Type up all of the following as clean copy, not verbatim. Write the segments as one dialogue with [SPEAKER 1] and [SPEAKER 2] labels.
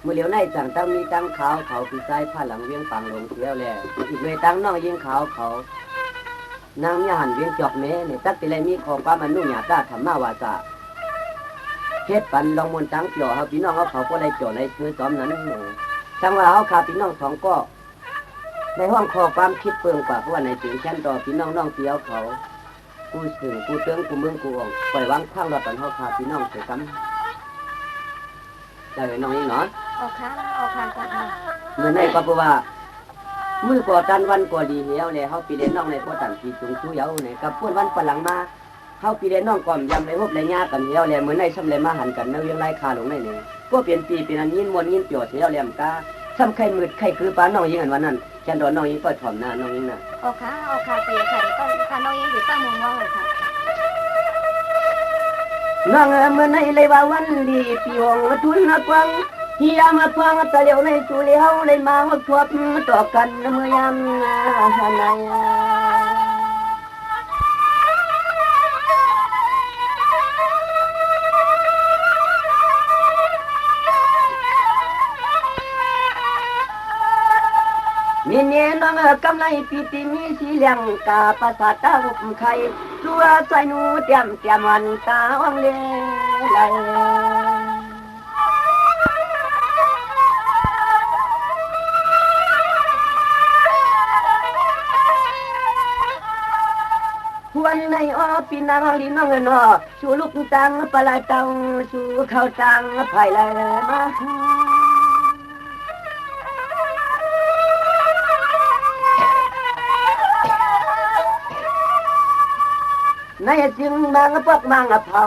[SPEAKER 1] มือเหลียวในจังตั้งมีตั้งขาวเขาปีไส้ผ้าหลังเวียงปังลงเที่ยวแลอีกเลยตั้งน้องยิงขาวเขานางยาหันเวียงจอกเมเนี่ยตักติเลยมีของป้ามันนุ่งหยาตาธรรมาวาจาเฮ็ดปันลองมนตั้งเกี่ยวเขาพี่น้องเขาก็ได้จ่อในซื้อซ้อมนั้นจังว่าเขาขาพี่น้องสองก็ในห้องคอความคิดเปิงกว่าเพราะว่าในถึงชั้นต่อพี่น้องน้องเที่ยวเขากูสึงกูเตืองกูเมืองกูอ่องปล่อยวางข้างเราตอนเขาขาพี่น้องเสียซ้ำได้น้องเองเนาะ
[SPEAKER 2] ออกค่ะจ้ะ
[SPEAKER 1] เมื่อในก็เพราะว่ามือก่อตันวันก่อดีเหี่ยวเลยเขาปีเดนน้องในพ่อตันปีจุงชูเยาเนี่ยกับพูดวันฝรั่งมาเขาปีเดนน้องก่อมยำในพบในญากันเหี่ยวเลยเหมือนในช่ำเลยมาหันกันในเรื่องไล่คาลงในเนี่ยก็เปลี่ยนปีเป็นอันยินมวนยินเปียวเหี่ยวเลยมกาซ้ำไข่มืดไข่คือป้าน้องยิงอันวันนั้นแค่โดนน้องยิงก็ถ่อมหน้าน้องยิงน่ะ
[SPEAKER 2] ออกค่ะเปียค่ะเดี๋ยวต้องค่ะน้องยังอยู่ตั้งมุมว่าเลยค่ะ
[SPEAKER 1] น้องเมื่อในเลยว่าวันดีปีหงทุนกวังเฮียมาฟังตะเลียวในสุเลียวเลยมาว่าทวบต่อกันเมื่อยามไหนมีเนียน้องกำไรปีติมีสีเหลืองกาภาษาตาหุบไข่ตัวใส่หนูเตรียมวันตาวังเลไหลวันในอ้อปีนางลีน้องนอชูลูกตังปลายตังชูเข้าตังไผ่ไหลมาในจึงบางพวกมังเผา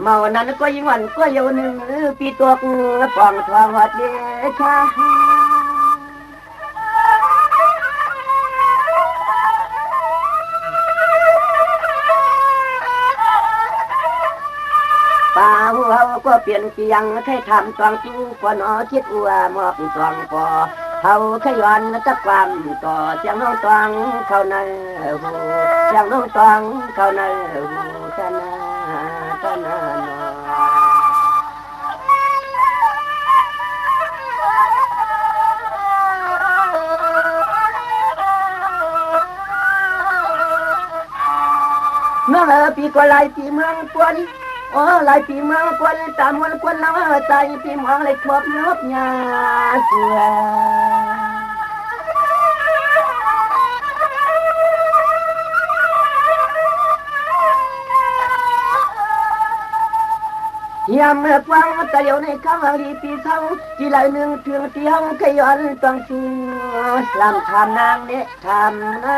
[SPEAKER 1] เมานั้นก็ยิ่งวันก็เยาหนึ่งปีตัวปองทองหัดเดชาป่าหัวก็เปลี่ยนเสียงให้ทำตวงจูกว่าน้อคิดอัวมอบตวงปอเขาขย้อนตะความต่อเสียงน้องตวงเขาในหูเสียงน้องตวงเขาในหูชนะน้องปีก็ลายปีเมืองกวนโอ้ลายปีเมืองกวนตามวันกวนน้ำใจปีเมืองเลยครบนบยาเสือยามเมื่อฟังตะเลียวในคำลีปีเท่าที่ไหลหนึ่งเพียงเที่ยวขย้อนต้องชูสลามทำนางเนทำนะ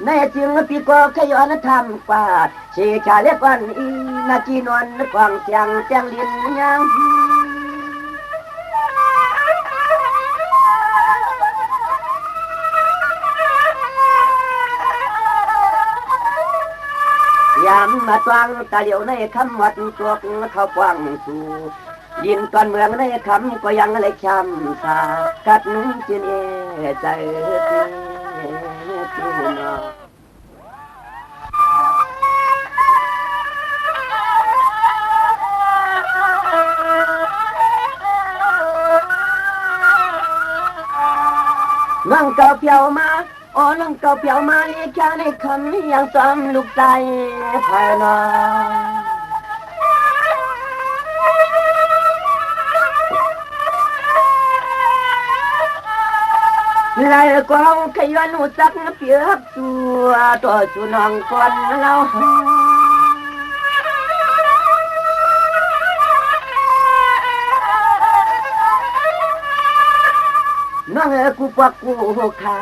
[SPEAKER 1] ในจึงปีก็ขย้อนทำกว่าเชชาเล็กวันอีนาจีนวนกวางเสียงแจ้งลิ้นยังยามมาตวงตาเดียวในคำวัดตัวเขากว้างสู่ยินตอนเมืองในคำก็ยังเลยช้ำสากัดจินใจที่นอนั่งเก่าเปียวมาโอ้นั่งเก่าเปียวมาเรียกแค่ในคำยังซ้ำลูกใจภายนอไล่ก็เอาขยันหูจักเปียบตัวสุนองคนเราน้องกูปวกกูขา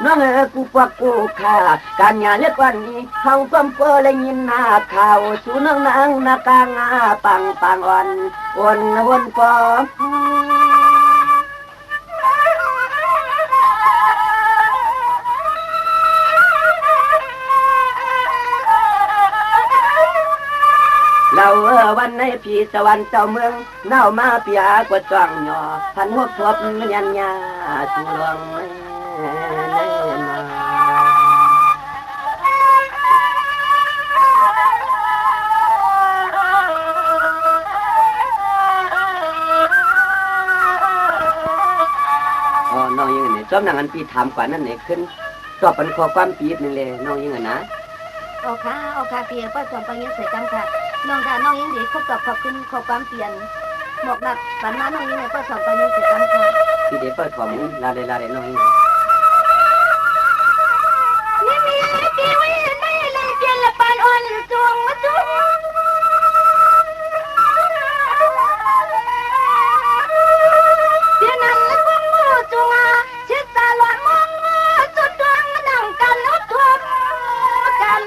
[SPEAKER 1] น้องกูปวกกูขาการงานเล็กวันนี้เขาความเฟอเลยยินหน้าข่าวสุนองนางนากางปังวันปอเราวันในพี่สวรรค์เจ้าเมืองเน่ามาเปียกว่าจ้องหย่อพันหัวทบยันยาสุลอง ก็หนังอันปีถามกว่านั่นเนี่ยขึ้นตอบเป็นข้อความปีนึงเลยน้องยิงนะ
[SPEAKER 2] โอค่ะเพียงป้าสอนปังยังเสียจังค่ะน้องค่ะน้องยังดีครบกับขอบคุณข้อความเปลี่ยนหมอกหนักปัญหาน้องยังไงป้าสอนปังยังเสียจังค่ะ
[SPEAKER 1] พี่เด็กเปิดของลาเดน้องยิง
[SPEAKER 2] นี่มีกี่วิไม่เลยเปลี่ยนละปานอ่อนจวงมาจุ๊เดี๋ยวนั้นละพวกมูจงอาชิดตาหลอนมองจุดดวงมานั่งกันแล้วทวมกัน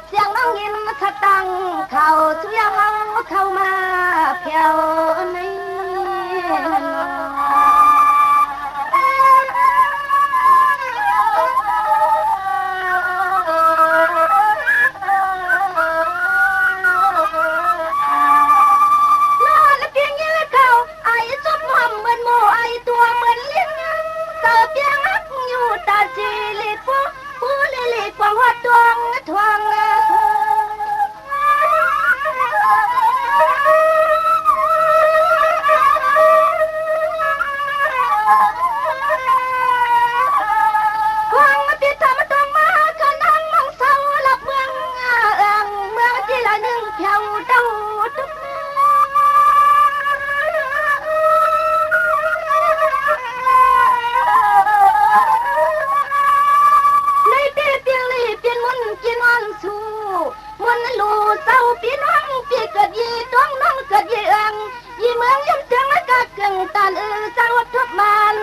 [SPEAKER 2] เสียงน้องยินถ้าตั้งเขาสุยังเข้ามาเพียวในความหัวดวงทวงความมาติดทำต้องมาก็นั่งมองเศร้าหลับเมืองที่ละหนึ่งเพียวเดาทุกมันลูเศร้าพี่น้องพี่เกิดยีดวงน้องเกิดยีเอิงยีเมืองย้ำเสียงและกะเกิงตานเศร้าทุกมัน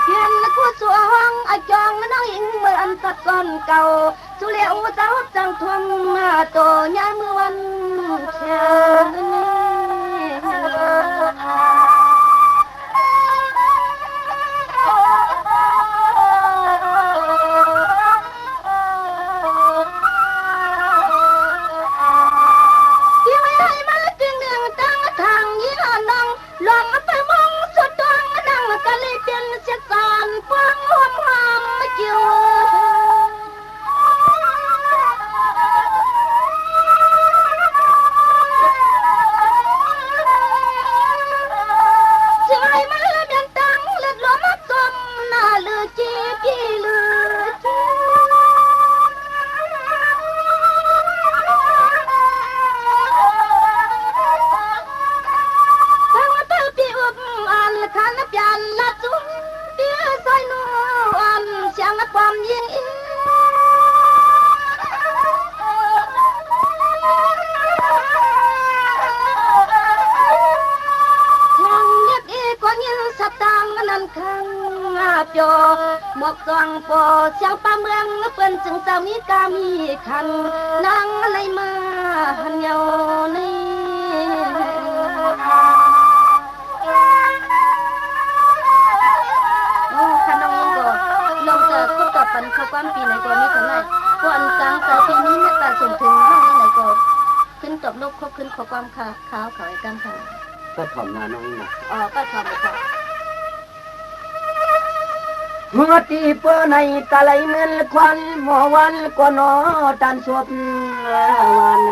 [SPEAKER 2] เพียนคู่สัวห้องอาจองน้องอิงเมื่ออันตัดก่อนเก่าสุเลี้ยวเศร้าจังทวงมาโตยามเมื่อวันเช้าความยิ่งยังเรียกอีกว่ายินสตางนั่นคังเปียวหมวกซองปอเสียงป้าเมืองเปิ้นจึงเจ้ามีกามีคันนางอะไรมาหันเยานี่ปันข้อความปีไหนก็มีสำนักก่อนกลางสายปีนี้เนี่ยตาส่งถึงห้องไหนก็ขึ้นตบลูกครบขึ้นข้อความขาวไอ้กำค่ะ
[SPEAKER 1] ก็ถ่อมนาน้องนะ
[SPEAKER 2] ก็ถ่อมค่ะ
[SPEAKER 1] เมื่อตีเปื้อในตะไลเมือนควันหมอวันก็นอตันสวบวัน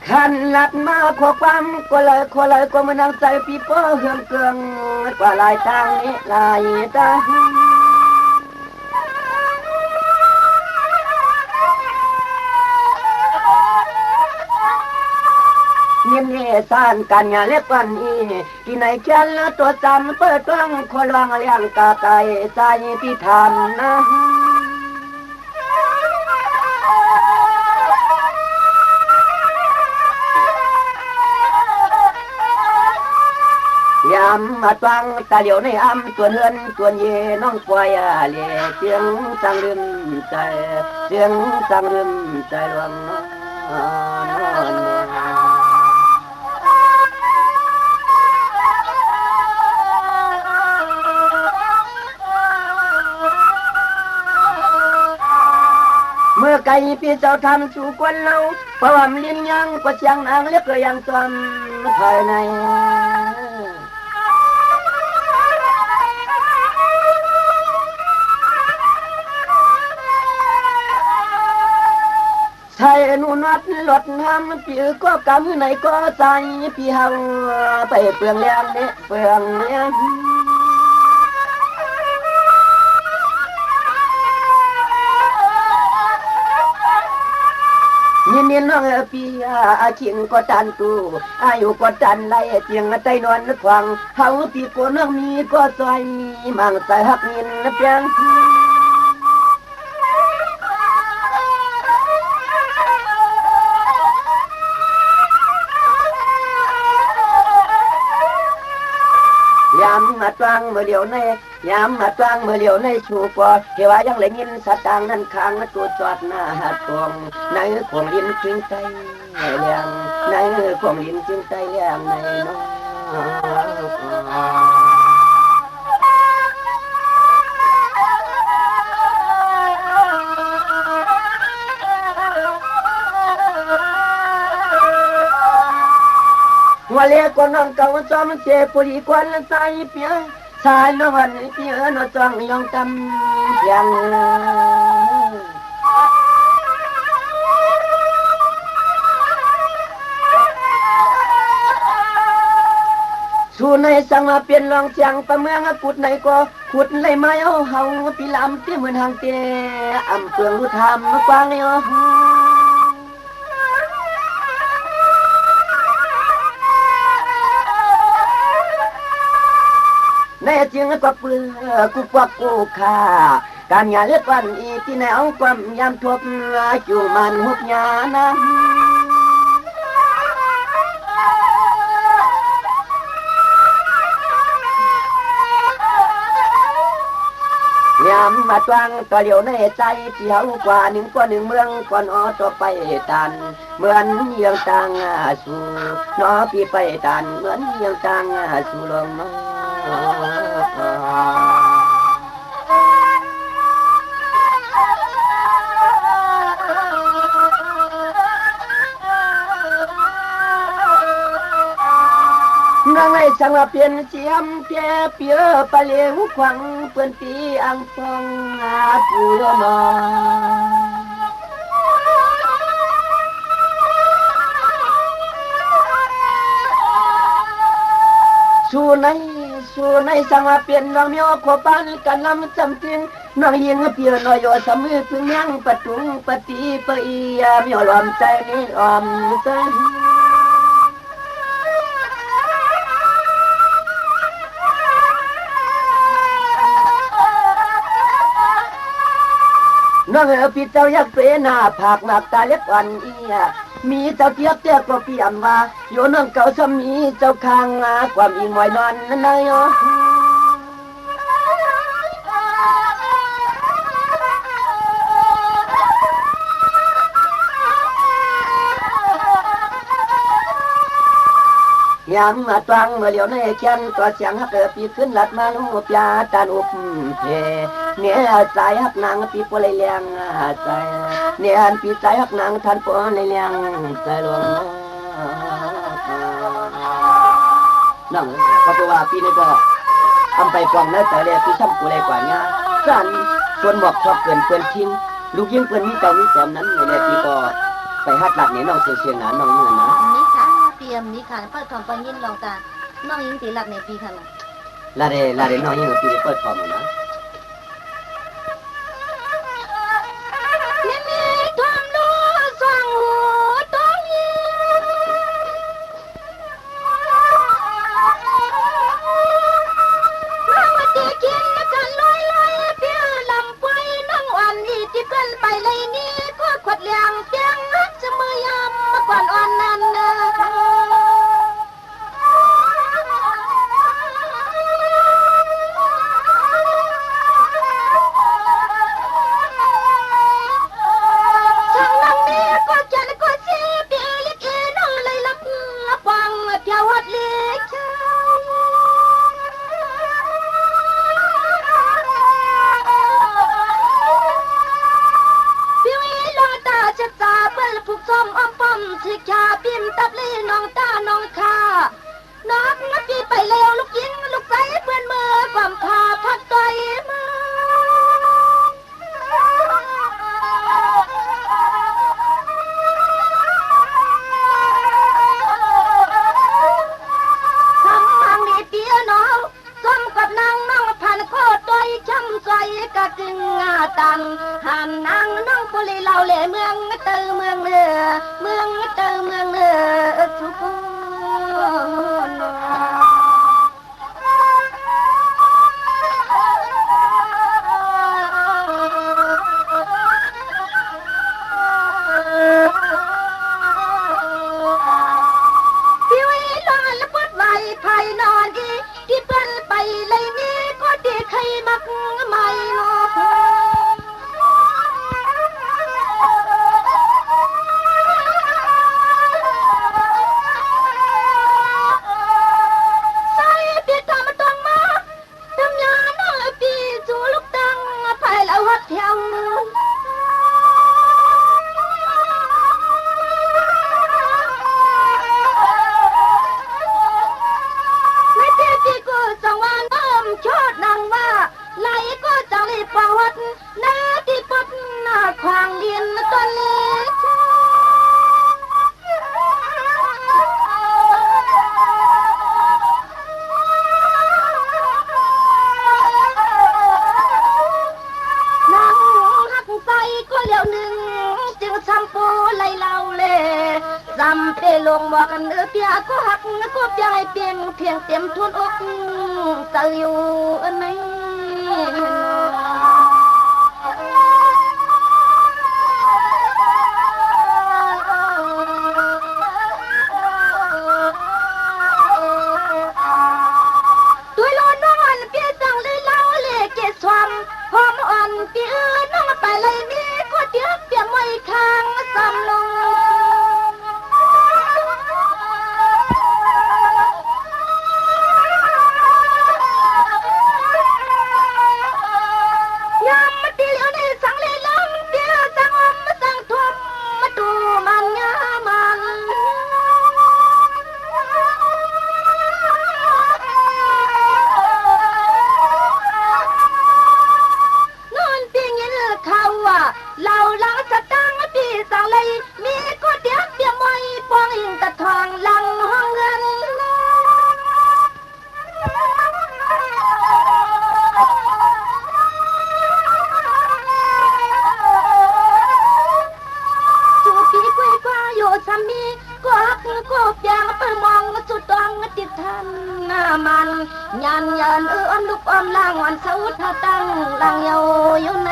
[SPEAKER 1] ขันหลัดมาขอความก็เลยก็มานั่งใจปีเปื้อเฮือนเกืองกว่าลายทางนี้ลายตา สานกันงานเล็กวันอีที่ไหนเขียนตัวจันเปิดต้องขอลองเลี้ยงกาไก่ใจที่ทำนะยามมาตังตาเหลียวในอ้ำตัวเฮือนตัวเย่น้องควายเล่เสียงสังลืมใจเสียงสังลืมใจลวงเมื่อไก่พี่เจ้าทำสู่ควนเราเพราะว่าลิ้นยังกว่าเชียงนางเล็กก็ยังจำภายในใช่นูนัดหลดทำปีก็กำไหนก็ใจพี่เฮาไปเปลืองแรงเนี่ยเปลืองเนี่ยนี่น้องพี่อาชิงก็ตันตูอายุก็ตันไรเจียงใจนวลควังเฮาพี่ก็น้องมีก็ซอยมังใส่หักนินเพียงยามมาตั้งเมื่อเดียวในยามมาตั้งเมื่อเดียวในชูปอเทว่ายังเลยยินสตางนั้นค้างตัวจอดหน้าหัดตวงในความลิ้นจึงใจเลี้ยงในความลิ้นจึงใจเลี้ยงในน้องว่าเลี้ยคนน้องเก่าจอมเจ็บปวดควันใส่เปียชายน้องวันเปียน้องจ้องยองจำเพียงสู่ในสังมาเปลี่ยนลองเชียงประเมืองกุดไหนก็ขุดเลยไม้เอาเฮาปีลำที่เหมือนหางเตะอำเปืองรู้ทำกว้างเนาะในเจียงก็เปลือกกูกวักกูขาการงานเล็กวันอีที่ไหนเอาความยามทบจู่มันหุบยานะยามมาตวังตัวเดียวในใจเที่ยวกว่าหนึ่งเมืองก่อนต่อไปตันเหมือนเยียงต่างสู่น้อพี่ไปตันเหมือนเยียงต่างสู่ลมนั่งให้สังเปลี่ยนเสียมเปียเปียปะเลี้ยงขวังเปื้อนปีอังฟองปูนอสู่ในสังเปลี่ยนน้องมีอขบานกันลำจำจริงน้องยิงเปียน้อยสมือพึ่งยังปะตุงปะตีปะอีมีอลอมใจนี่อมใจน้องพี่เจ้ายักษ์เสนาผากหนักตาเล็บอ่อนอีมีเจ้าเทียบเทียบก็เปลี่ยนมาโยน้องเก่าสมีเจ้าคางความอิงไว้นอนนั่นเลยยามมาตวังเมื่อเลี้ยวในเขียนตัวเสียงฮักปีขึ้นหลัดมาลูกยาตาอุบเพเนี่ยใจฮักนางปีปวเลยเลี้ยงใจเนี่ยปีใจฮักนางท่านปวเลยเลี้ยงใจหลวงนั่งก็เพราะว่าปีนี้ก็ทำไปกองแล้วแต่เรียปีซ้ำกูเลยกว่านี้สั่นส่วนบอกชอบเกินเพื่อนทิ้งลูกยิ่งเพื่อนมีเจ้ามีแสมนั้นในปีก็ไปฮักหลักเนี่ยน้องเสียงหนาน้องเหมือนนะ
[SPEAKER 2] เตรียมนี่ค่ะเปิดทองไปยินลองตาน้องยิงตีหลักในปีค่ะ
[SPEAKER 1] ลาเดน้องยิงปีเปิดทองนะ
[SPEAKER 2] นี่มีทอมดูสว่างหูต้องยิง กซ้อมอ้อมป้อมสิชาพิมตับลีน้องตาน้องคาน้องนักพี่ไปแล้วลูกยิงลูกใสเพื่อนมือความพาพัดต่อยมาทำทางนี้เปียน้องซ้อมกับนางน้องผ่านโคตรต่อยช้ำใจกะจึงตันหันนางน้องปุรีเราเล่เมืองเตอเมืองเนือเมืองเตอเมืองเนือสุพรรณพี่วิลอนและปวดไหวภายนอนอีที่เปิ้นไปเลยนี่ก็ดีใครมักไม่งอประวัติหน้าที่ปัดหน้าควางเดียนตอนเล็กนางหักใจก็เหลียวหนึ่งจึงซ้ำปูไล่เล่าเล่ซ้ำเปลงบอกกันเปียก็หักก็ใจเพียงเต็มทุนอกเตยอยู่ไหนหอมอ่อนปีน้องไปเลยนี่ก็เดี๋ยวเปียมไม่ค้างซ้ำลงยามมาตีเหลียวในสังเลยล้มเดี๋ยวสังอมมาสังทุ่มมาดูมันงามันเราหลังสตังพี่สังเลยมีก็เดี๋ยวเปียมไม่ปองอิงตะทองหลังห้องเงินจูปีกุ้ยกว่าอยู่สามีก็ฮักก็เปียงไปมองสุดตองติดทันหน้ามันยันอ้อมลูกอ้อมล่างวันเสาร์ท่าตั้งลังเยาอยู่ใน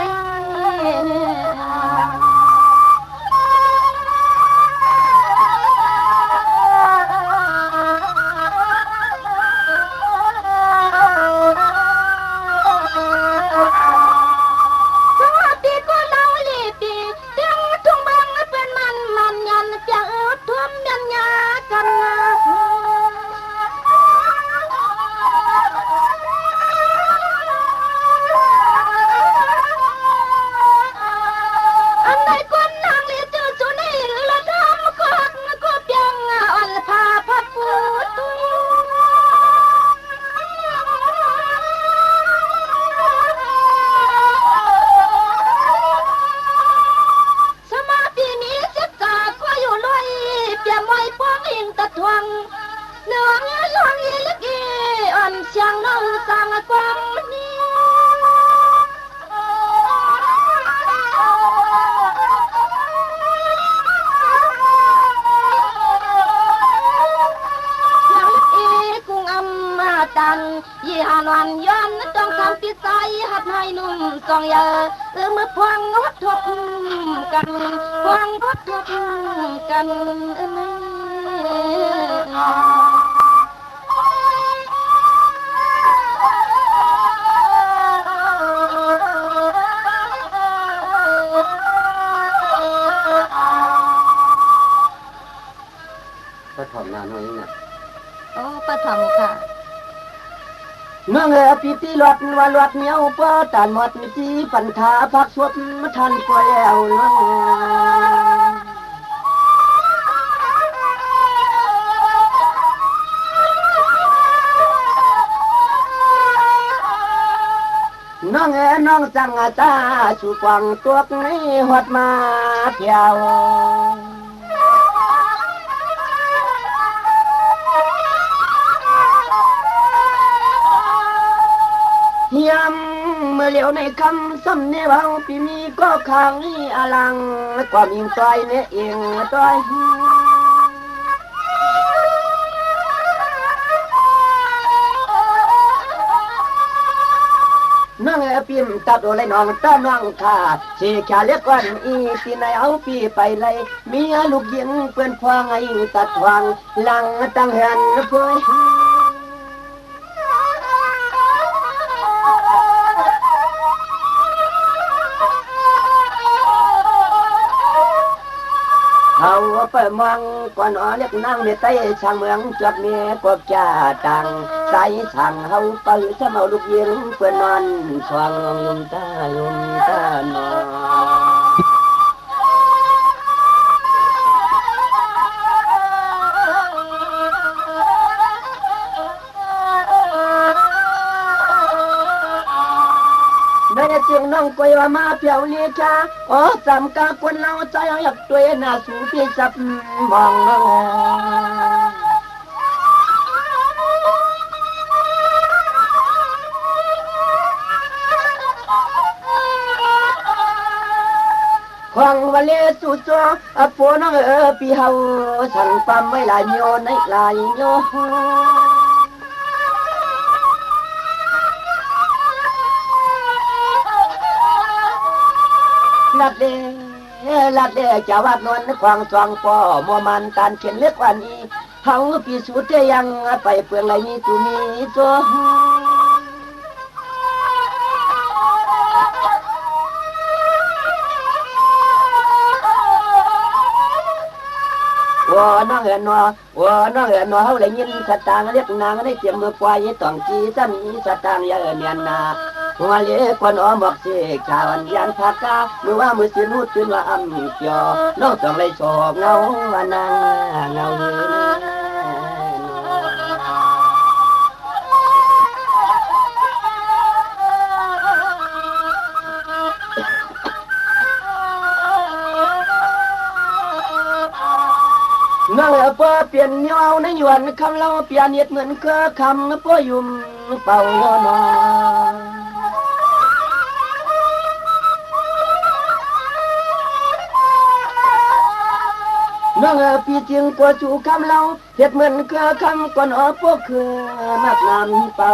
[SPEAKER 2] ยี่หานวันย้อนต้องทำติดใจหัดให้นุ่มสองเยอะเมื่อพวงวัดทบกันพวงวัดทบกัน
[SPEAKER 1] ก็ถ่อมนานหน่อยนี่นะ
[SPEAKER 2] อ๋อปฐมค่ะ
[SPEAKER 1] เมื่อเงยปีตีหลอดว่าหลอดเหนียวเปิดตานหมดมีจีปัญหาพักสวดมาทันกว่าแล้วน้อง องสังอาตาสุกวังตัวนี้หดมาเที่ยวยำเมื่อเลี้ยวในคำซ้ำเนวเอาปีมีก็ขังอลังความยิ่งต้อยเนี่ยเองต้อยน้องปิมตัดโอเลยน้องตาน้องข้าสีขาเล็กวันอีที่ไหนเอาปีไปเลยมีลูกยิงเปื้อนพวงไอ้ตัดวางหลังตั้งหันเพื่อเอาไปมองก่อนเล็กนั่งในใต้ช่างเมืองจดเมียกบจ่าตังใส่ช่างเฮาไปถ้าเมาลูกยิงเพื่อนนอนสว่างลุมตาหนอเสียงน้องกวยว่ามาเปียวเลียจ้าอ๋อสามกาคนเราใจอยากตัวหน้าสูพี่สับมองน้องควงวันเลสุโจอโปน้องปีเฮาสั่งปั๊มไว้ลายโยในลายโยลัดเดจะวาดนวลควางสวงปอมัวมันการเขียนเล็กวันนี้เฮาพิสูจน์ยังไปเปลืองไรนี้ตุมีตัวว่าน้องเห็นว่าเฮาได้ยินสตางเรียกนางได้เตรียมมือปล่อยต้องจีซ้ำนี้สตางอย่าเนียนนาหัวเล็กคนอ้อมบอกเสกชาวันยันพักกาเมื่อว่ามือสินูตื่นว่าอ้ำเกี่ยวน้องต้องเลยโศกเงาว่านางเงาเหินน้องเปเปลี่ยนเงาในยวนคำเราเปลี่ยนเย็ดเหมือนเคยคำพ่อยุ่มเป่าโยนน้องพี่จึงกว่าจูคำเราเห็ดเหมือนเคยคำก่อนพวกคือนักนำเป่า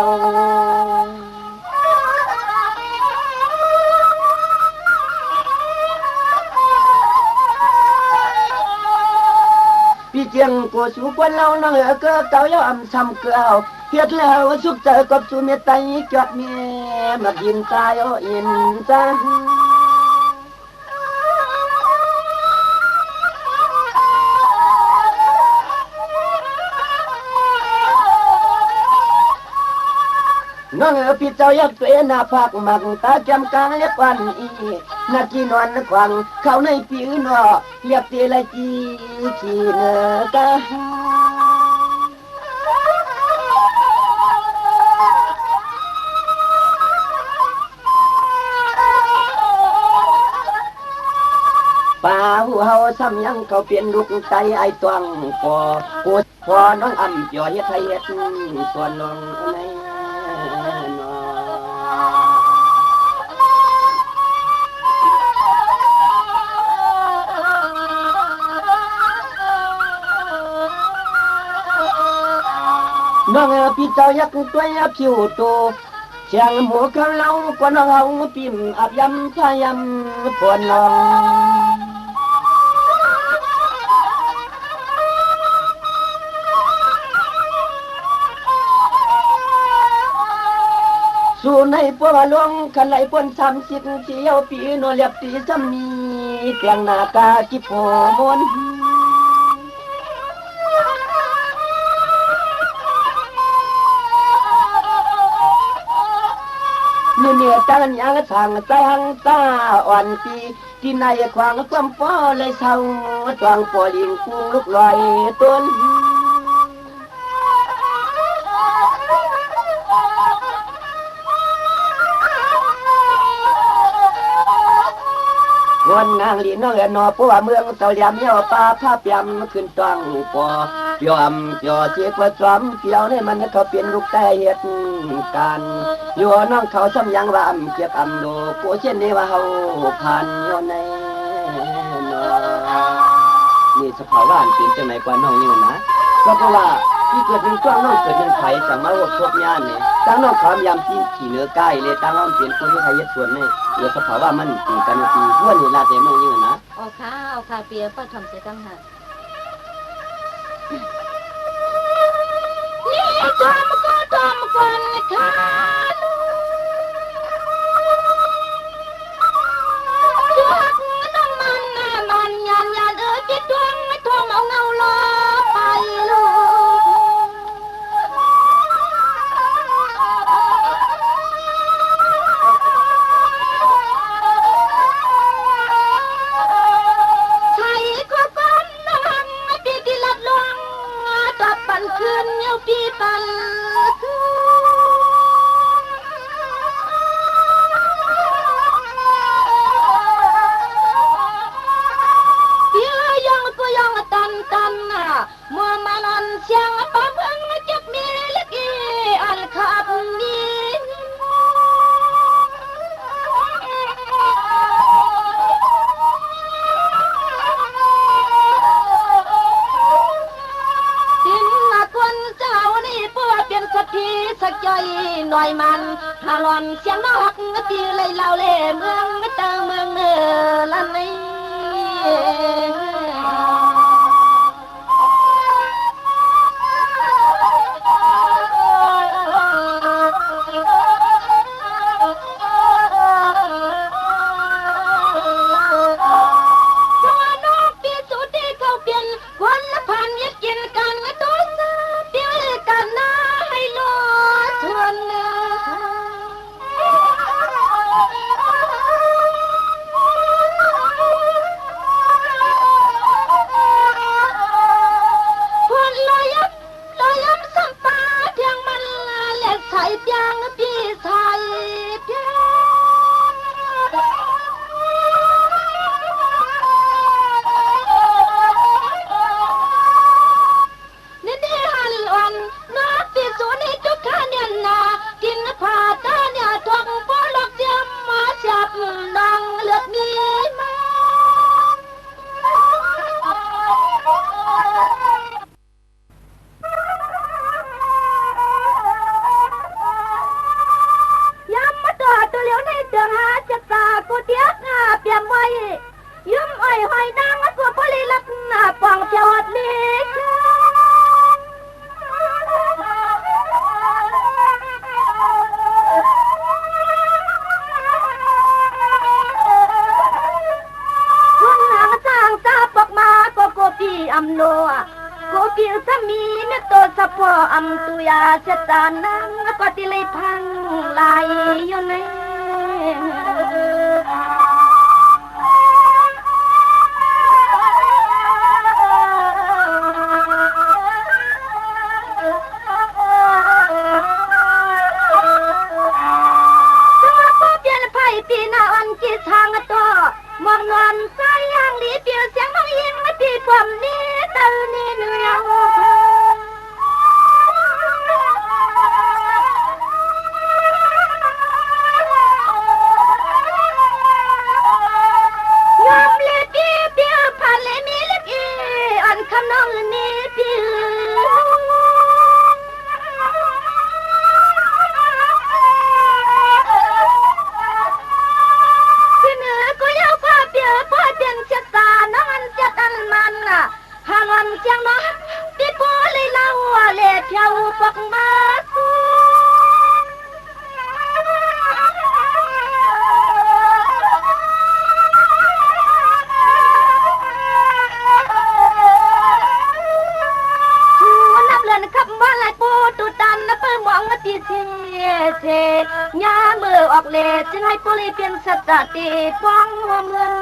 [SPEAKER 1] พี่เจียงกว่าจูกว่าเราน้องก็เก่าย่อมซ้ำเกล่าเฮ็ดแล้วสุขใจกับจูเมตไตจอดเมียมากินตายอินจังน้องพี่เจ้าอยากตัวหน้าภาคมักตาจำกลางเล็กวันอีนาจีนอนควังเขาในปีนอเรียบเตละจีขี้เนกะป่าหูเฮาซ้ำยังเขาเปลี่ยนลูกใจไอตวงปอกูพอน้องอ่ำจ่อเฮ็ดไทยเฮ็ดส่วนลงในน้องพี่เจ้าอยากตัวอยากคิวโตเชียงหมูข้าวเล่ากว่าน้องเฮาปิ่มอับยำพายำปวนน้องสู่ในปัวลงขันไหลปน30เที่ยวปีโนเลียบตีซ้ำมีเตียงนากากิโพมนเนี่ยตายังทางตาหังตาอ่อนปีที่ในควางความป้อเลยเศร้าตวงปอลิงกุ้งลูกลอยต้น อนนางลีน้องเอนอปัวเมืองเตาเหลี่ยมเหี่ยวป่าผ้าเปียมขึ้นตังปอยอมยอเสียประจอมเกี่ยวในมันเขาเปลี่ยนลูกแต่เหตุการอยู่น้องเขาซ้ำยังว่าอำเกียบอำโดกูเช่นนี้ว่าเฮาผ่านอยู่ในนี่สภาวะเป็นจังไหนกว่าน้องนี่นะก็เพราะว่าที่เกิดเป็นช่วงน้องเกิดเป็นไผ่จากมาอบทบญาณเนี่ยตั้งน้องขามยามที่ขี่เนื้อใกล้เลยตั้งน้องเปลี่ยนคนที่ไทยยึดส่วนนี่เดี๋ยวสภาวะมันตีกันตีล้วนนี่ลาเดน้องนี่นะ
[SPEAKER 2] เอาค่ะเปียป้าทำเสียตั้งหากนี่ทำก็ทำกันค่ะจุกน้ำมันยันคิดดวงไม่ทวงเอาเงาลอไปลูกใช่ก็ก้อนน้ำมันปีที่ลัดลวงตับปั่นคืนเงี้ยวปีปั่นคืนตันมัวมาลันเสียงป้าเมืองเก็บมีเล็กอันขับมีดินนักวันเจ้านี่เพื่อเป็นสักทีสักใจหน่อยมันฮาลอนเสียงนอกตีเลยเล่าเล่เมืองเตอเมืองเนื้อละนี่Setanang ko tilay pang layo na Sungguh pian pai pinaan kisang to mong non sayang di pian siang mong ing mati pom ni tau ni nuyangจึงให้ปุริเปลี่ยนสตติป้องหัวเมือง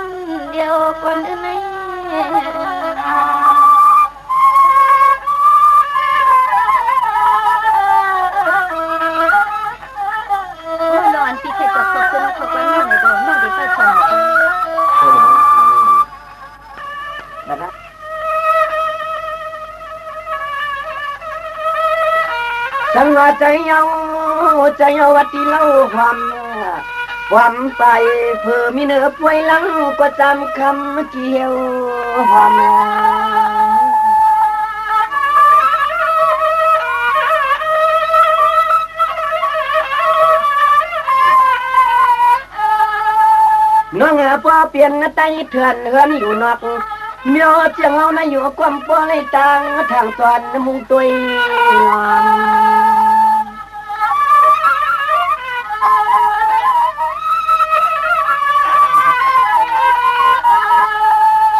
[SPEAKER 2] เดียวคนอื่นไหนนอนปีเขตกับคนเขาไปนั่งในตัวนั่งดีไปชม
[SPEAKER 1] สังว่าใจเยาวัดที่เล่าความไปเพื่อมีเนื้อป่วยหลังก็จำคำเกี่ยวหอมน้องพ่อเปลี่ยนไตเถื่อนเฮือนอยู่นอกเมียวเจียงเอาในอยู่ความปอยต่างทางตอนมุงตุย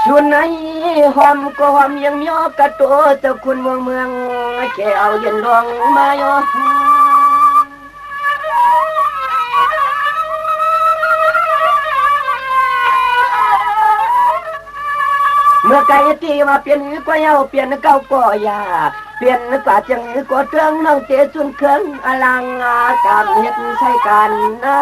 [SPEAKER 1] ชวนไหนหอมก็หอมยังมีกระตัวเจ้าคุณเมืองแค่เอาเย็นลงมาย่อเมื่อไก่ตีมาเปลี่ยนก็เยาเปลี่ยนเก้าก็ยาเปลี่ยนกว่าจังก็เครื่องน้องเตะสุนเครื่องอลังการเฮ็ดใช้กันนะ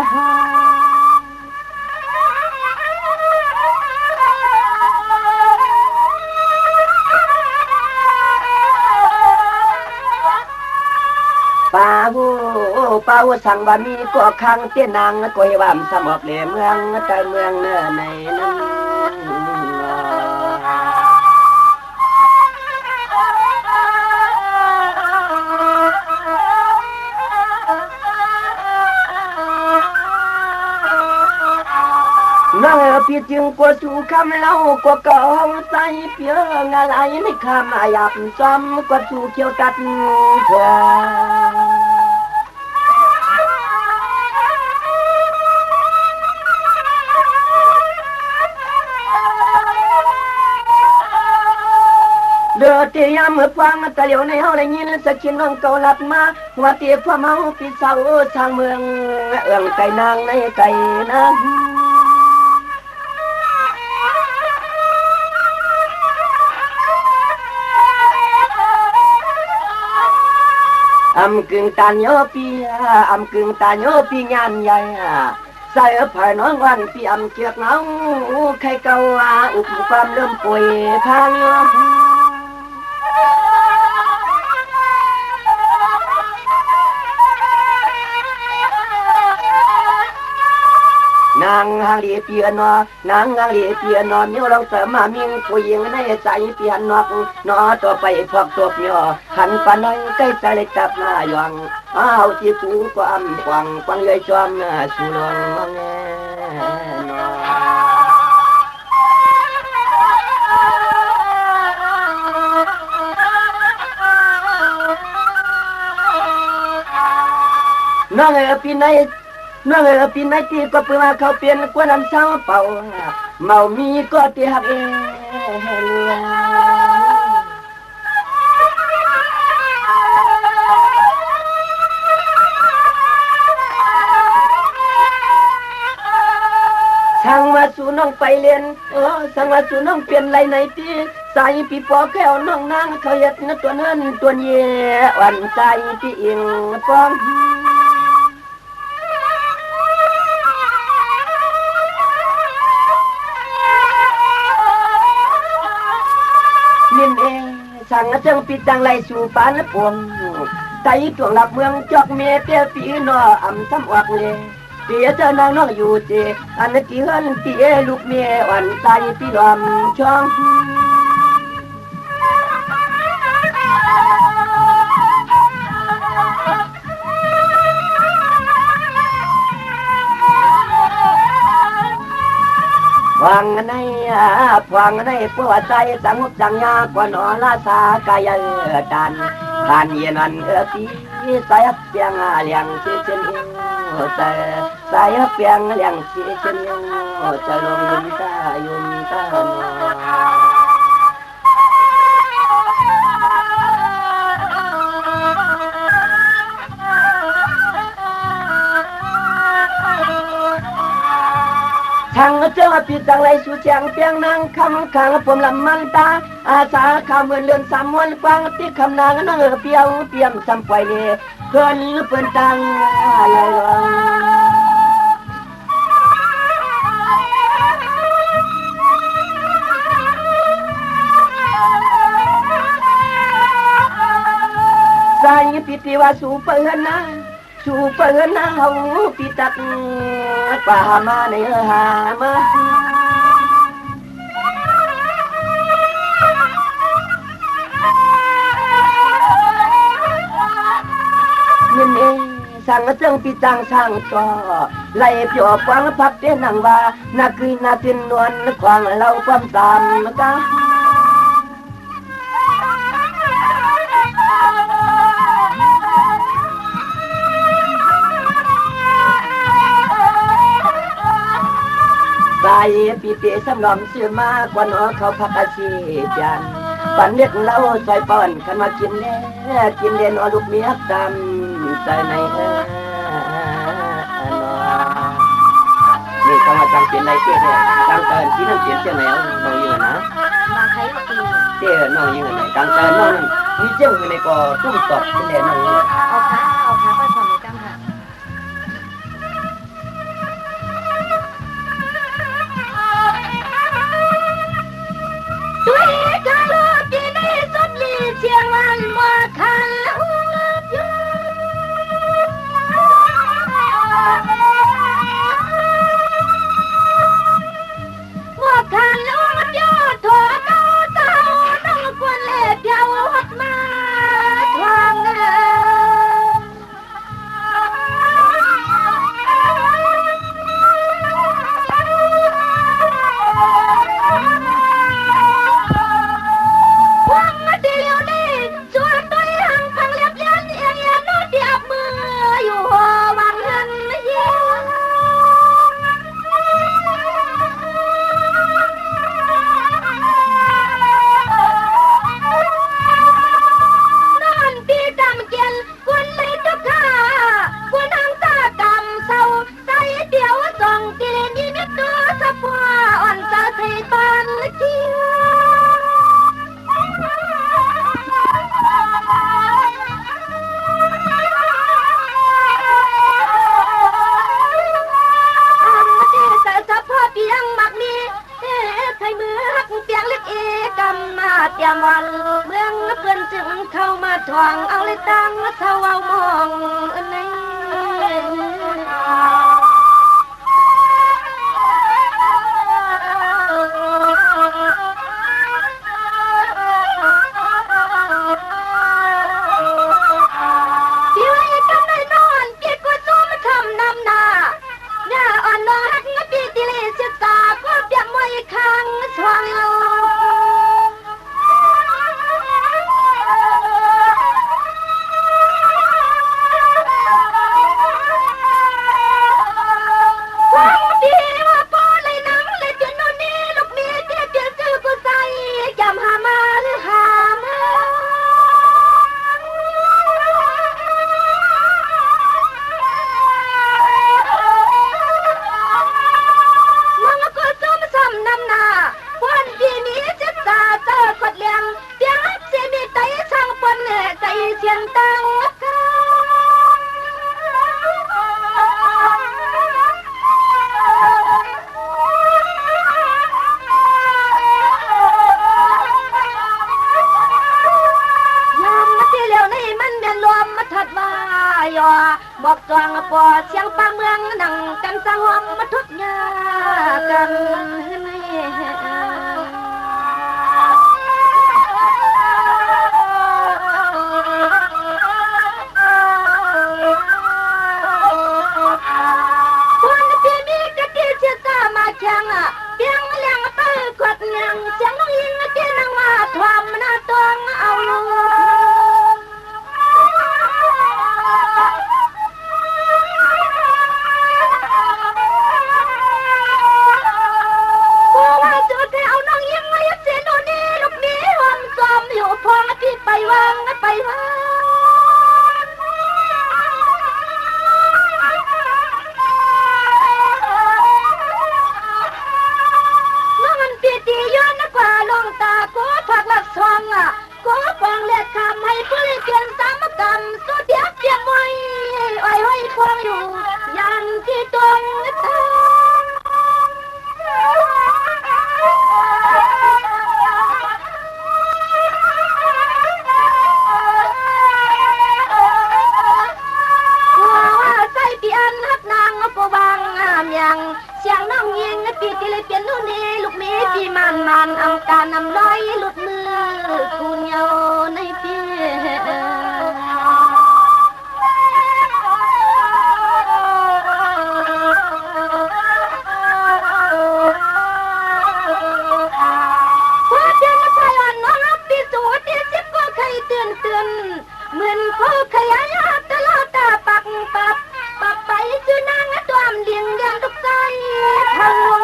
[SPEAKER 1] ป้าสั่งว่ามีก็คังเตี้ยนางก็ให้ว่ามสมบเลยเมืองใต้เมืองเนื้อในนั้นน้องพี่จึงกว่าสู่คำเล่ากว่าเก่าใส่เพียงอะไรในคำอายับซ้ำกว่าสู่เกี่ยวตัดเพื่อเดือดที่ยามเมื่อฟังตะเหลียวในเฮาได้ยินสักชิ้นน้องเก่าหลับมาว่าเตี้ยความเฮาพี่สาวทางเมืองเอื้องไก่นางในไก่นะกึ่งตาโยปีกึ่งตาโยปีงานใหญ่ใส่ผ่านน้องวันปีเกียกเงาใครเก่าอุปความเริ่มป่วยทางโยนางหางลีเปียนอนางหางลีเปียนอมีเราเสริมมามิ่งผู้หญิงในใจเปียนนอกนอต่อไปพวกตัวเมียหันปานอยใกล้ใจเลยจับหน้าหยองเอาที่กูความกวางเลยจอมสุลงแน่น้องปีไหนน้องปีไหนที่ก็เพื่อเขาเปลี่ยนกว่านั้นเช้าเป่าเมามีก็ที่หักช่างมาสู่น้องไปเรียนช่างมาสู่น้องเปลี่ยนไรไหนที่ใส่ปีปอแก้วน้องนางเขาเย็ดนตัวนั้นตัวเย่วันใจที่อิงปองสั่งเจ้าปีจังไรสู่ปานพวงไตตัวหลักเมืองจอกเมียเตี้ยปีนอซ้ำวักเลยเตี้ยเจ้านางน้องอยู่เจอันนั้นที่เฮินเตี้ยลูกเมียอ่อนใจปีลมช่องฟังในปวดใจสังหุบจังยากว่าหนอลาสากายดันผ่านเย็นวันปีสายเปียงเลี้ยงเชี่ยเชี่ยแต่สายเปียงเลี้ยงเชี่ยเชี่ยจะลงยุนตาหนทางเจ้าปีจังไรสู่เจียงเปียงนางคำขังผมลำมันตาอาสาข้ามเมือนเดือนสามวันฟังที่คำนางนั่งเปียวเปียมซ้ำไปเลยเพื่อนเปิ่นตังอะไรใส่ พิธีว่าสู่เปิ้นนะสู่เปิ้นนะเฮาพิตักป่ามาในหามาเนี่ยเองสั่งเจ้งปีจังสั่งต่อไล่เปียวฟังพักเต้นนังว่านักคืนนาตินนวลควางเราความตามกะไปปีเตสำรอมเชื่อมากกว่าน้อเขาพักอาชีพยันปันเล็กเราซอยป้อนขันมากินแน่กินเด่นอลูกเมียตามใจในนี่คำว่าจังเปลี่ยนไรเจ๊เนี่ยจังเตินที่นั่นเปลี่ยนเจ้าไหนน้องยืนนะ
[SPEAKER 2] มาใครก็ตี
[SPEAKER 1] เจ๊น้องยืนไหนจังเตินน้องมีเจ้าอยู่ในก่อตุ้มตอบเป็นเด่นน้องยืน
[SPEAKER 2] เอาขาไปทำในจังค่ะด้วยกันโลกที่ได้สมลีเชียงวันมาคันว่าคันลูกยอดถั่วเต้าต้องควรเล็บยาวหัดมาทวงเตรียมวันเมืองเพื่อนจึงเข้ามาทวงเอาเลยตั้งเท่าเอามองในที่ไว้กันได้นอนเกี่ยวกับซุ้มทำน้ำหน้าหน้าอ่อนน้อยนับปีติลีศึกษาก็เปียกมวยค้างทวงเอาเสียงตังบอกจวงปอเสียงป้าเมืองนั่งกันสะหอมมาทุกยากันคนที่มีกะทิเชื่อมาเชียงเพียงเลี้ยงเต้กดยังเสียงน้องยิงที่นั่งมาทวามหน้าตวงเอาลูพอที่ไปวางไปวางน้องมันปีตีย้อนกว่าลงตาโก้ผักหลักทองโก้ฟองเลือดคำให้ผู้เลี้ยงเพียงสามกรรมสุดเดียบเพียงไว้ไว้ไว้พวงอยู่ยันที่ตรงตา นเหมือนเขาขยายตลอดตาปักปักไปซื้อนางตัวมเลี้ยงทุกใจทะลวง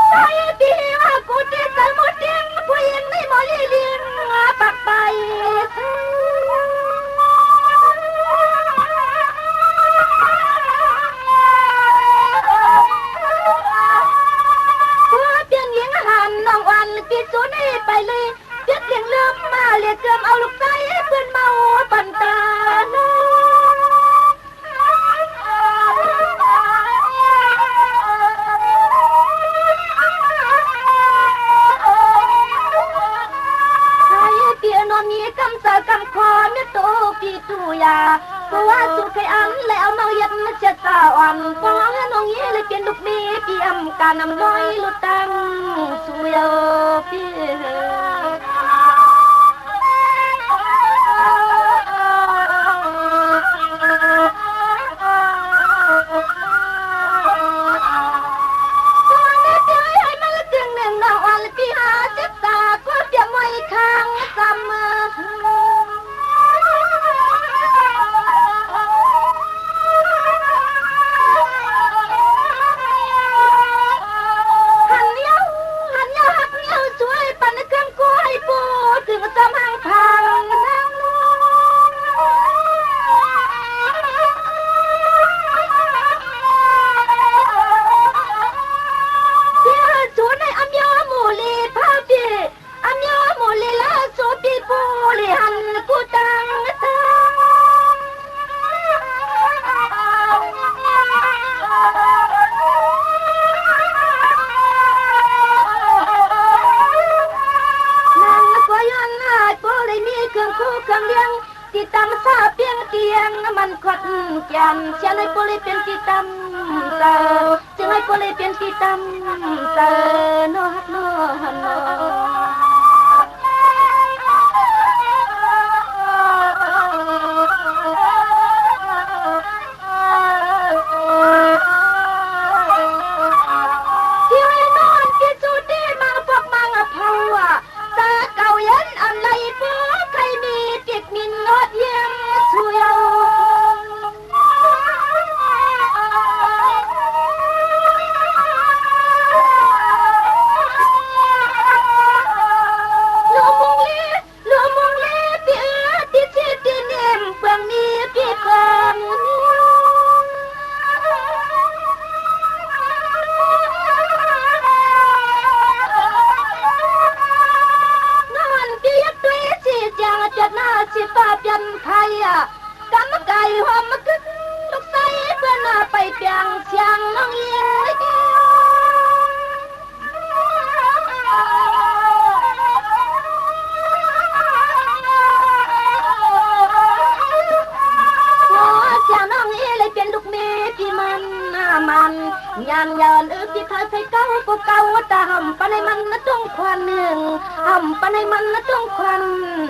[SPEAKER 2] ใจดีว่ากูจะสมุดเลี้ยงผู้หญิงไม่หมอเลี้ยงปักไปน้องวันพี่สูนี่ไปเลยเจ็ดเลี้ยงลืมมาเลี้ยงเกิมเอาลูกใจเพื่อนเมาปั่นตาใครเปียนอนมีกำสากำคอเนื้อโตปีตุยาเพราะว่าสุดใครอันแล้วเมาเย็นเจ็ดตาอ่อนฟ้องน้องเย่เลยเป็นลูกมีเปียมการนำน้อยลุตังสุยาพี่มันขดแก่นเชื่อในปุริเป็นที่ตำเตอจึงให้ปุริเป็นที่ตำเตอโนฮักโนฮันโนที่ไว้นอนที่สุดที่มาพวกมังอภาวะตาเก่ายันอันไรพวกใครมีติดมินนอดเยี่ยมช่วยเอากำไก่หอมมาขึ้นลูกไส้เพื่อนมาไปเปียงเชียงน้องยิงเชียงน้องยิงเลยเป็นลูกเมียที่มันยานยอนที่เธอใส่เก้าพวกเก้าแต่หำปนในมันนะต้องควันหนึ่งหำปนในมันนะต้องควัน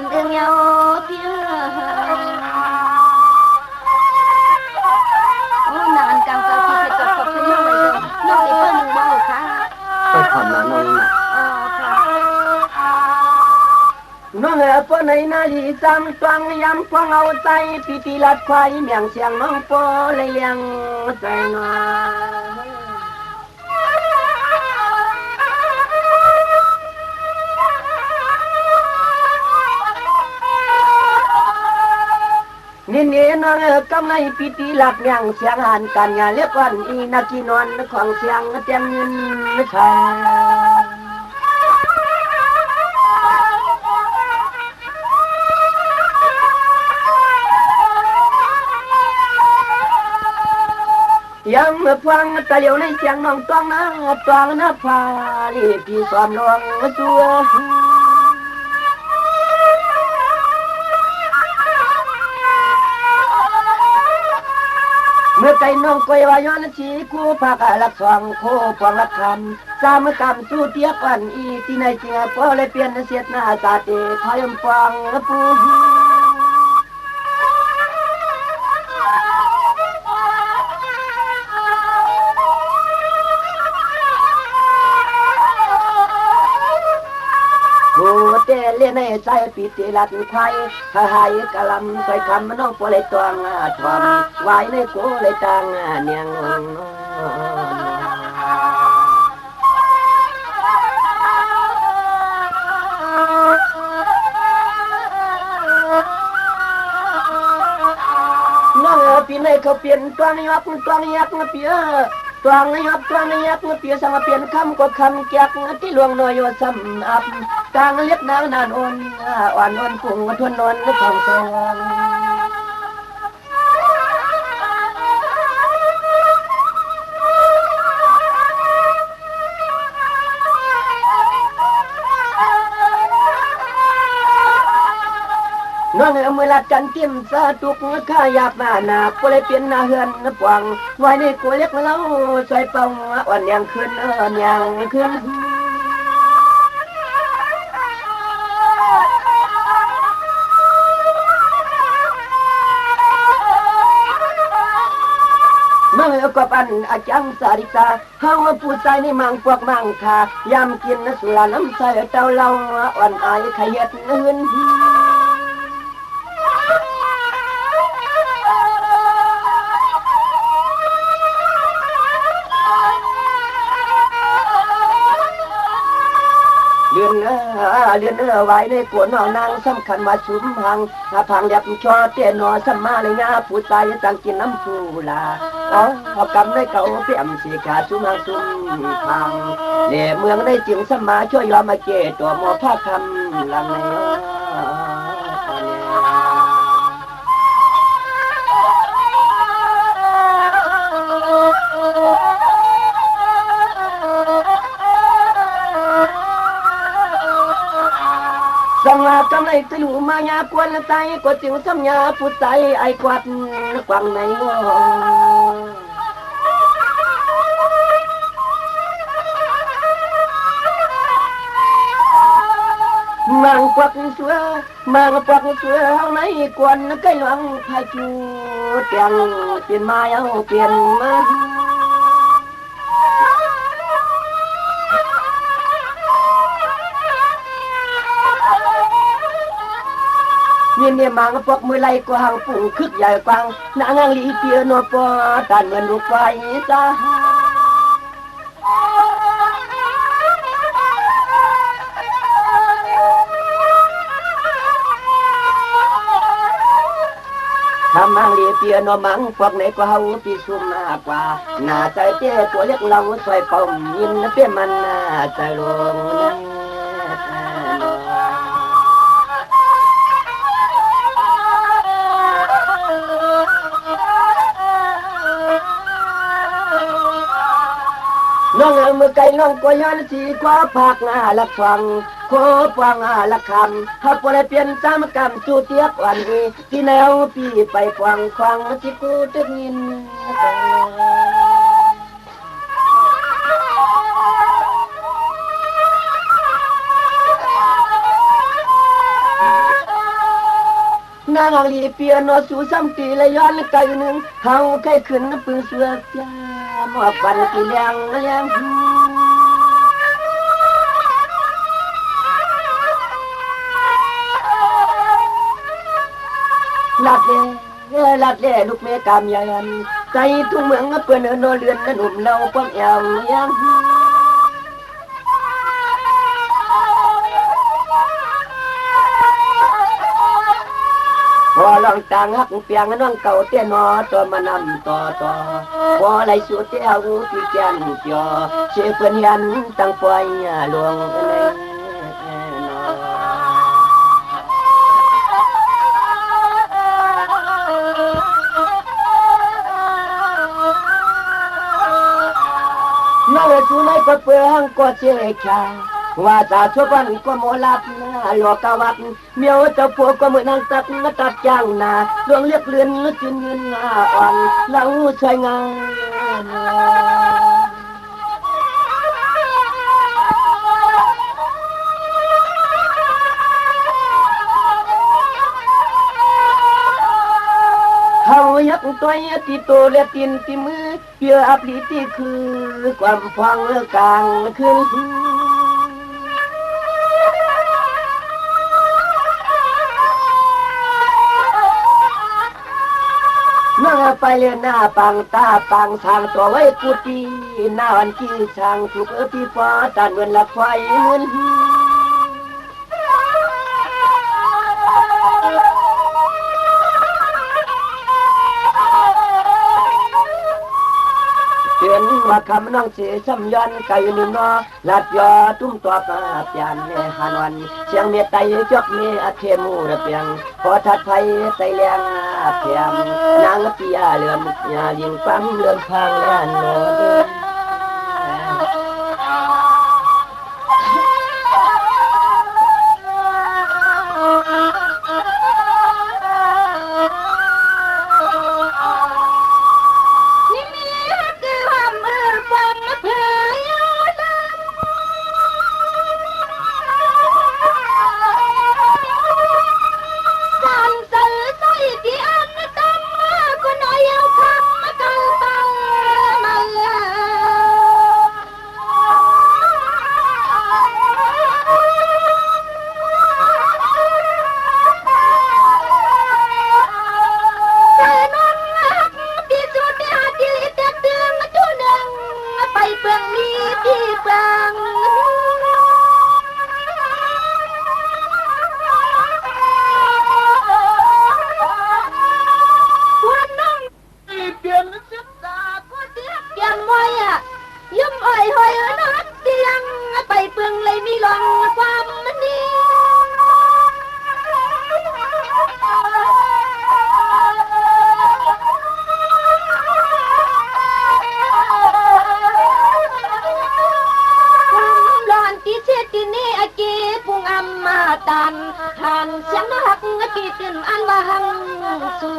[SPEAKER 2] เดียวพี่นานกลางเจ้าที่จะจบกับน้องเลยน้องเปิ้ลว่าค่ะ
[SPEAKER 1] ไปทำนะน้องน้องปอในนาลีซ้ำฟังยำฟังเอาใจปีตีลัดควายเมียงเสียงน้องปอเลยเลี้ยงใจน้านี่น้องกำไงปีตีลัดเมียงเสียงหันกันงานเล็กวันอีนักกินอนของเสียงเตียงเงินค่ะ ยังฟังตะเหลียวในเสียงน้องต้องนะพาลีพี่สอนน้องจัวเมื่อใจน้องกวยว่าย้อนชีคู่พากาลักสองโคพองลักคำสามกรรมสู้เทียบกันอีที่ในจริงพอเลยเปลี่ยนเสียหน้าตาเตะพายฟังปู ในใจปีติลัดไข่หายกะลำใส่คำน้องปเลยตวงทอมไว้ในโกเลยตังเนียงน้องปีในเขาเปลี่ยนตัวนี้ยักตัวนี้ยักเปียตัวนี้ยักตัวนี้ยักเปียสังเปลี่ยนคำก็คำเกียกที่ลวงน้อยซ้ำอับกลางเล็บนางนานอ่อนปุ่งทวนนอนของสวงน้องเมื่อลัดจันทิมสะตุกข้าอยากมาหนาก็เลยเปลี่ยนหน้าเฮือนปวงไว้ในกัวเล็กเล่าใส่ปองอ่อนยังขึ้นยังขึ้นเมื่อกับอันอาจังสาริตาเฮาผู้ใจในมังพวกมังคายามกินสุราน้ำใสเต้าเล่าอ่อนอายขยัดเงินเลื่อนไว้ในกวนนางสำคัญมาชุมหังพังยับชอเตี้ยนอสมาเลยงาผู้ใจตั้งกินน้ำผู้ลาพอกำได้เก่าเปี่ยมสีขาชุมหังชุมพังเล่เมืองได้จึงสมาช่วยยอมมาเกตัวหมอผ้าคำลังในสังกำไรตะลุมายากวนตายก็จึงสัญญาผู้ใจไอ้กวัดกวางในมังกวักเสือมังกวักเสือเฮาในกวนใกล้หลังพาจูเตียงเปลี่ยนมาเอาเปลี่ยนมาเนี่ยมังพวกมือไล่กวางปุ่งคึกใหญ่กวางนางลีเปียโนปอตันเหมือนลูกไฟจ้าทำมังลีเปียโนมังพวกไหนก็เฮาปีซุ่มมากกว่าหน้าใจเจ้ตัวเล็กเราซอยป่มยินเปี้ยมันน่าใจลงน้องมือไก่น้องก็ย้อนสีกว่าผักละฟังขอฟังละคำถ้าพอได้เปลี่ยนตามกรรมจูเตียบวันนี้ที่แนวปีไปฟังฟังที่กูจะยินนางลีเปียโนสู่ซ้ำตีและย้อนไก่หนึ่งเฮาใครขึ้นปืนเสือกยาหมอกฟันกี่เลี้ยงลัดเล่ลูกเมกามยันใจทุ่งเมืองเปื่อนโนเรือนหนุ่มเราป้อมแอวยังพอลองต่างหักเปียงน้องเก่าเตี้ยนอตัวมานำต่อพอไหลสู่เตี้ยหูที่แก่นจอเชื่อเพื่อนยันตั้งปล่อยลวงน้องสู่ในกระเปื้องก็เชื่อชาว่าจะชวนวันก็โมลัดหลอกกวัดเมียวเจ้าผัวก็เหมือนนางตัดจ้างนาดวงเรียกเลือนจุนเงินอ่อนเราใช้งานเขายักตัวที่โตและตีนที่มือเพื่ออัปลีที่คือความฟังกลางคืน น้องไปเรียนหน้าปังตาปังทางตัวไว้กูตีหน้าวันกี้ช่างถูกพี่ฟ้าตันเงินละไฟเงินเตือนว่าคำน้องเสียซ้ำย้อนไก่หนึ่งนอลาดยอตุ้มตัวกาเปียนเนหานวันเสียงเมียไตจอกเมียเทมูระเปียงพอทัดไฟใส่เลี้ยงเพียมนางเปียเลื่อมยายิงฟังเลื่อมพังแล่นโนหันเสียงหักกีตินอันว่าหังสู่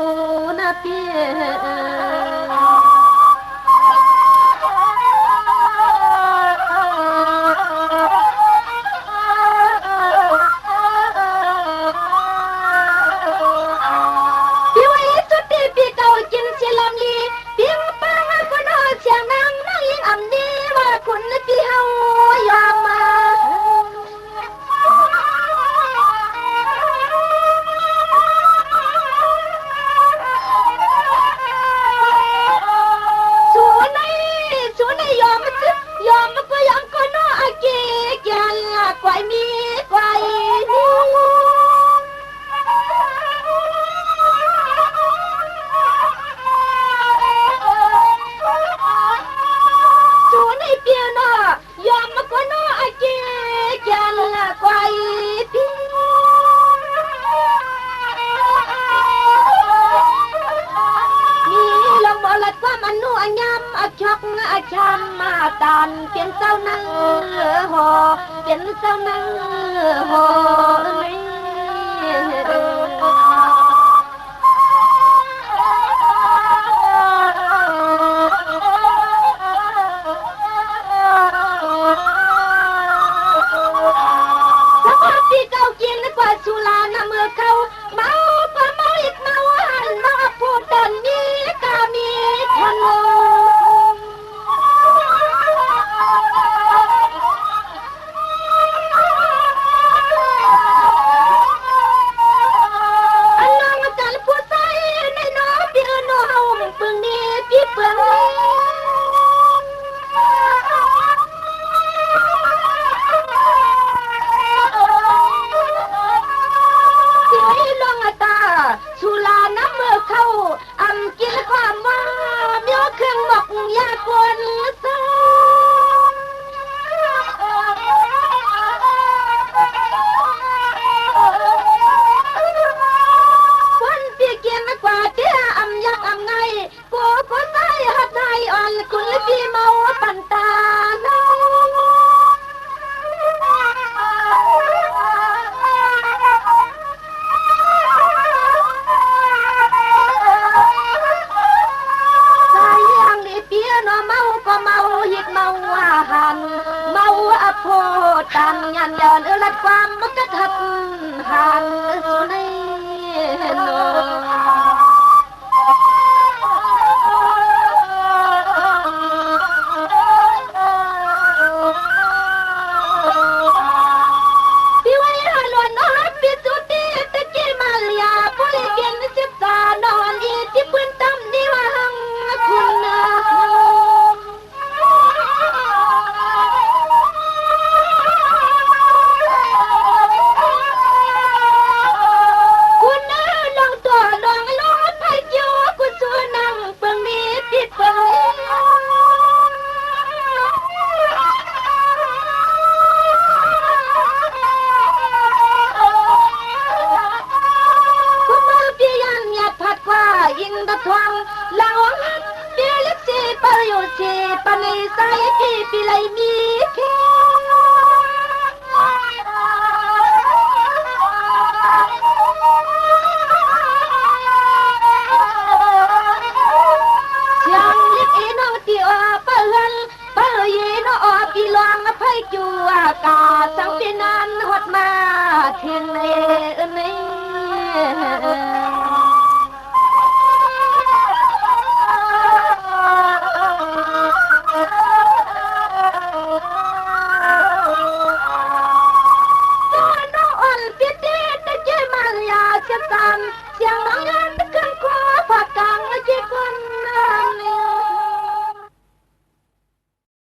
[SPEAKER 1] นาเปียชามมาตันเป็นเจ้านั่งหอเป็นเจ้านั่งหอสักวันที่เก่ากินกว่าสุรานะเมื่อเขาเมาก็เมาอีกเมาหันมาพูดดันมีกามีทนสุราน้ำเมื่อเข้าอำกินความว่าเมียวเครื่องบอกยากวนซ้คนที่เกียนกว่าเจ้าอำยักอำไงกูก็ใส่หัดไทยอ่อนคุณและพี่เมาปันตาเมาอโพตันยันยันลัดความมักทัดหันสุนัยโนพี่ไว้หันวันนอนพี่สุดที่ตะกี้มาลยาผู้เลี้ยงสิบสานอนอีที่พื้นตั้มนี่
[SPEAKER 2] ชีปนิสัยที่ปีไลมีแค่ช่างเล็กน้องที่ว่าเปิ้นเปิ้นยีน้องปีลองไผจัวกาสังปีนั้นฮอดมาเทียงใน